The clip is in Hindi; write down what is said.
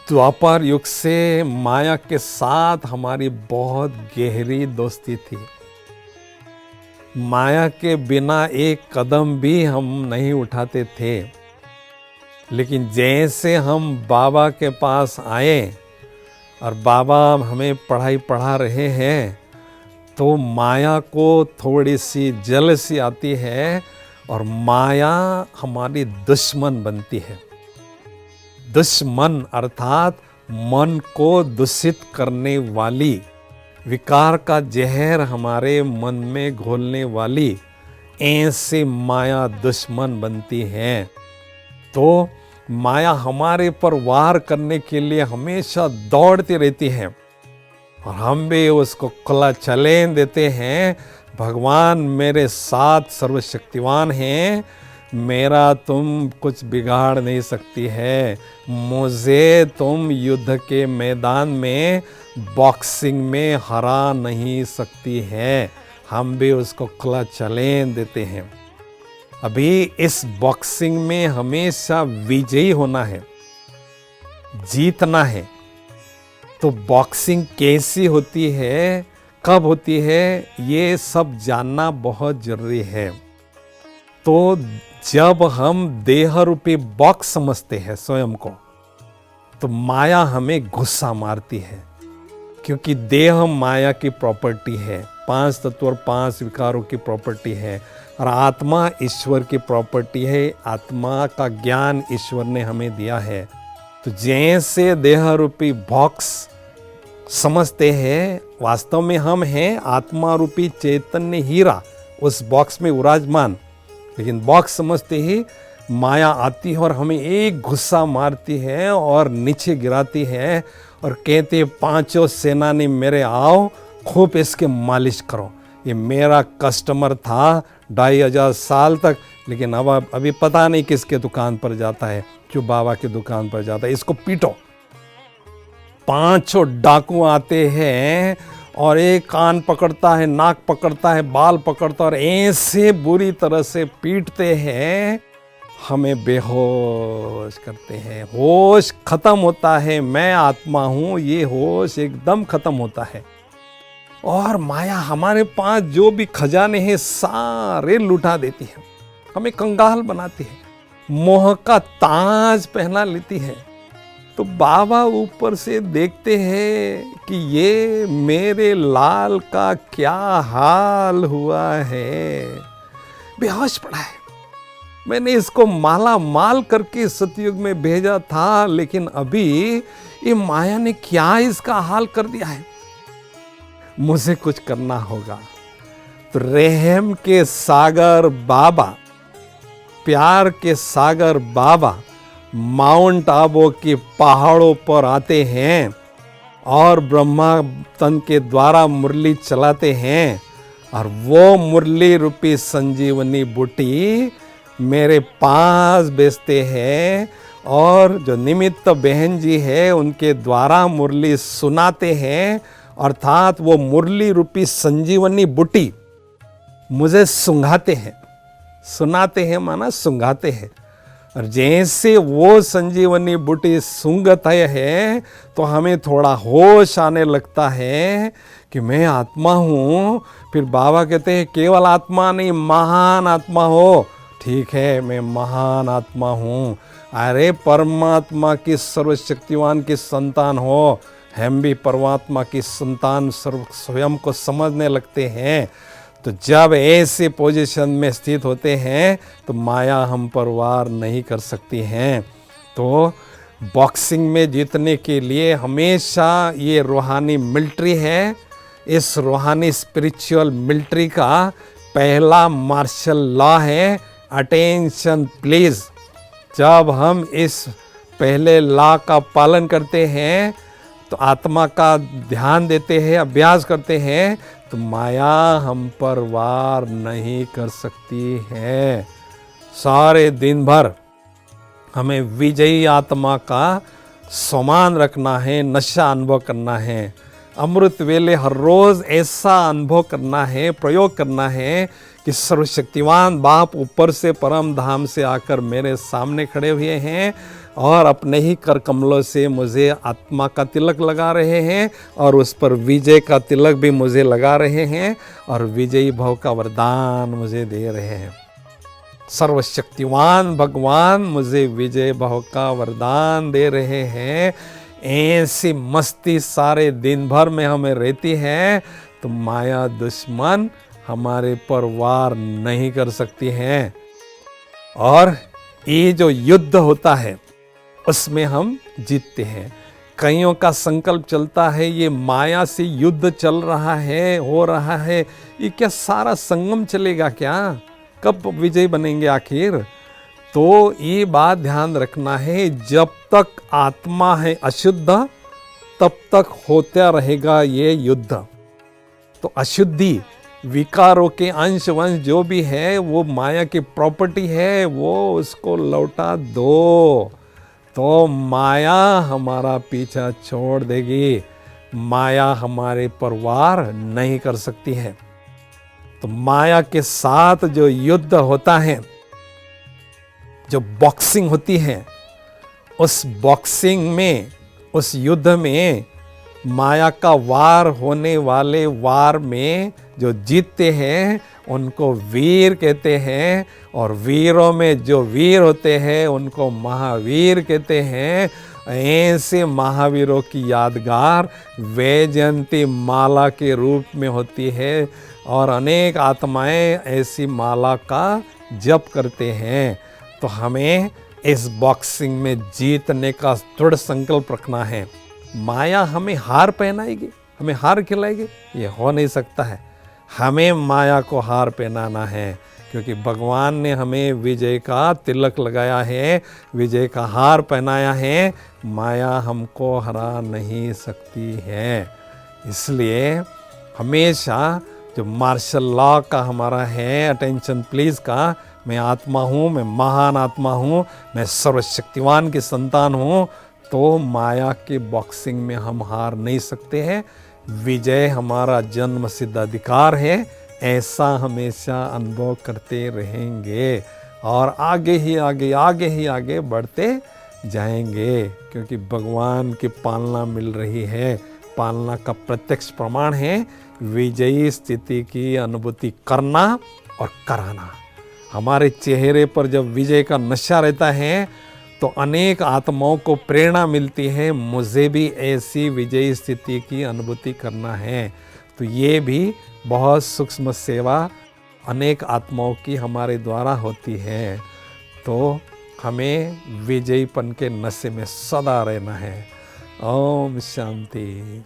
द्वापर युग से माया के साथ हमारी बहुत गहरी दोस्ती थी। माया के बिना एक कदम भी हम नहीं उठाते थे। लेकिन जैसे हम बाबा के पास आए और बाबा हमें पढ़ाई पढ़ा रहे हैं तो माया को थोड़ी सी जलसी आती है और माया हमारी दुश्मन बनती है। दुश्मन अर्थात मन को दूषित करने वाली, विकार का जहर हमारे मन में घोलने वाली ऐसी माया दुश्मन बनती है। तो माया हमारे पर वार करने के लिए हमेशा दौड़ती रहती है और हम भी उसको खुला चैलेंज देते हैं। भगवान मेरे साथ सर्वशक्तिवान हैं, मेरा तुम कुछ बिगाड़ नहीं सकती है, मुझे तुम युद्ध के मैदान में बॉक्सिंग में हरा नहीं सकती है। हम भी उसको खुला चैलेंज देते हैं। अभी इस बॉक्सिंग में हमेशा विजयी होना है, जीतना है। तो बॉक्सिंग कैसी होती है, कब होती है, ये सब जानना बहुत जरूरी है। तो जब हम देह रूपी बॉक्स समझते हैं स्वयं को, तो माया हमें गुस्सा मारती है, क्योंकि देह माया की प्रॉपर्टी है, 5 तत्व और 5 विकारों की प्रॉपर्टी है, और आत्मा ईश्वर की प्रॉपर्टी है। आत्मा का ज्ञान ईश्वर ने हमें दिया है। तो जैसे देह रूपी बॉक्स समझते हैं, वास्तव में हम हैं आत्मा रूपी चैतन्य हीरा उस बॉक्स में विराजमान। लेकिन बॉक्स समझते ही माया आती है और हमें एक गुस्सा मारती है और नीचे गिराती है और कहते 5 सेनानी मेरे आओ, खूब इसके मालिश करो। ये मेरा कस्टमर था 2500 साल तक, लेकिन अब अभी पता नहीं किसके दुकान पर जाता है, जो बाबा की दुकान पर जाता है। इसको पीटो। 5 डाकू आते हैं और एक कान पकड़ता है, नाक पकड़ता है, बाल पकड़ता है और ऐसे बुरी तरह से पीटते हैं, हमें बेहोश करते हैं। होश खत्म होता है, मैं आत्मा हूं, ये होश एकदम खत्म होता है। और माया हमारे पास जो भी खजाने हैं सारे लुटा देती है, हमें कंगाल बनाती है, मोह का ताज पहना लेती है। तो बाबा ऊपर से देखते हैं कि ये मेरे लाल का क्या हाल हुआ है, बेहोश पड़ा है। मैंने इसको माला माल करके सतयुग में भेजा था, लेकिन अभी ये माया ने क्या इसका हाल कर दिया है। मुझे कुछ करना होगा। तो रहम के सागर बाबा, प्यार के सागर बाबा माउंट आबू के पहाड़ों पर आते हैं और ब्रह्मा तन के द्वारा मुरली चलाते हैं, और वो मुरली रूपी संजीवनी बूटी मेरे पास बेचते हैं, और जो निमित्त बहन जी है उनके द्वारा मुरली सुनाते हैं। अर्थात वो मुरली रूपी संजीवनी बूटी मुझे सुंघाते हैं। सुनाते हैं माना सुंघाते हैं। और जैसे वो संजीवनी बूटी सूंघते हैं तो हमें थोड़ा होश आने लगता है कि मैं आत्मा हूँ। फिर बाबा कहते हैं केवल आत्मा नहीं, महान आत्मा हो। ठीक है, मैं महान आत्मा हूँ। अरे परमात्मा की सर्वशक्तिवान की संतान हो, हम भी परमात्मा की संतान स्वयं को समझने लगते हैं। तो जब ऐसे पोजीशन में स्थित होते हैं तो माया हम पर वार नहीं कर सकती हैं। तो बॉक्सिंग में जीतने के लिए हमेशा ये रूहानी मिलिट्री है। इस रूहानी स्पिरिचुअल मिलिट्री का पहला मार्शल लॉ है अटेंशन प्लीज। जब हम इस पहले लॉ का पालन करते हैं, तो आत्मा का ध्यान देते हैं, अभ्यास करते हैं, तो माया हम पर वार नहीं कर सकती है। सारे दिन भर हमें विजयी आत्मा का समान रखना है, नशा अनुभव करना है। अमृत वेले हर रोज ऐसा अनुभव करना है, प्रयोग करना है कि सर्वशक्तिवान बाप ऊपर से परम धाम से आकर मेरे सामने खड़े हुए हैं और अपने ही कर कमलों से मुझे आत्मा का तिलक लगा रहे हैं और उस पर विजय का तिलक भी मुझे लगा रहे हैं और विजयी भव का वरदान मुझे दे रहे हैं। सर्वशक्तिवान भगवान मुझे विजय भव का वरदान दे रहे हैं। ऐसी मस्ती सारे दिन भर में हमें रहती है तो माया दुश्मन हमारे पर वार नहीं कर सकती है। और ये जो युद्ध होता है उसमें हम जीतते हैं। कईयों का संकल्प चलता है ये माया से युद्ध चल रहा है, हो रहा है, ये क्या सारा संगम चलेगा क्या, कब विजय बनेंगे आखिर। तो ये बात ध्यान रखना है, जब तक आत्मा है अशुद्ध तब तक होता रहेगा ये युद्ध। तो अशुद्धि विकारों के अंश वंश जो भी है वो माया की प्रॉपर्टी है, वो उसको लौटा दो तो माया हमारा पीछा छोड़ देगी। माया हमारे पर वार नहीं कर सकती है। तो माया के साथ जो युद्ध होता है, जो बॉक्सिंग होती है, उस बॉक्सिंग में, उस युद्ध में माया का वार होने वाले वार में जो जीतते हैं उनको वीर कहते हैं और वीरों में जो वीर होते हैं उनको महावीर कहते हैं। ऐसे महावीरों की यादगार वैजयंती माला के रूप में होती है और अनेक आत्माएं ऐसी माला का जप करते हैं। तो हमें इस बॉक्सिंग में जीतने का दृढ़ संकल्प रखना है। माया हमें हार पहनाएगी, हमें हार खिलाएगी, ये हो नहीं सकता है। हमें माया को हार पहनाना है क्योंकि भगवान ने हमें विजय का तिलक लगाया है, विजय का हार पहनाया है। माया हमको हरा नहीं सकती है। इसलिए हमेशा जो मार्शल लॉ का हमारा है, अटेंशन प्लीज का, मैं आत्मा हूँ, मैं महान आत्मा हूँ, मैं सर्वशक्तिवान की संतान हूँ, तो माया के बॉक्सिंग में हम हार नहीं सकते हैं। विजय हमारा जन्म सिद्ध अधिकार है, ऐसा हमेशा अनुभव करते रहेंगे और आगे ही आगे, आगे ही आगे बढ़ते जाएंगे क्योंकि भगवान की पालना मिल रही है। पालना का प्रत्यक्ष प्रमाण है विजयी स्थिति की अनुभूति करना और कराना। हमारे चेहरे पर जब विजय का नशा रहता है तो अनेक आत्माओं को प्रेरणा मिलती है, मुझे भी ऐसी विजयी स्थिति की अनुभूति करना है। तो ये भी बहुत सूक्ष्म सेवा अनेक आत्माओं की हमारे द्वारा होती है। तो हमें विजयीपन के नशे में सदा रहना है। ओम शांति।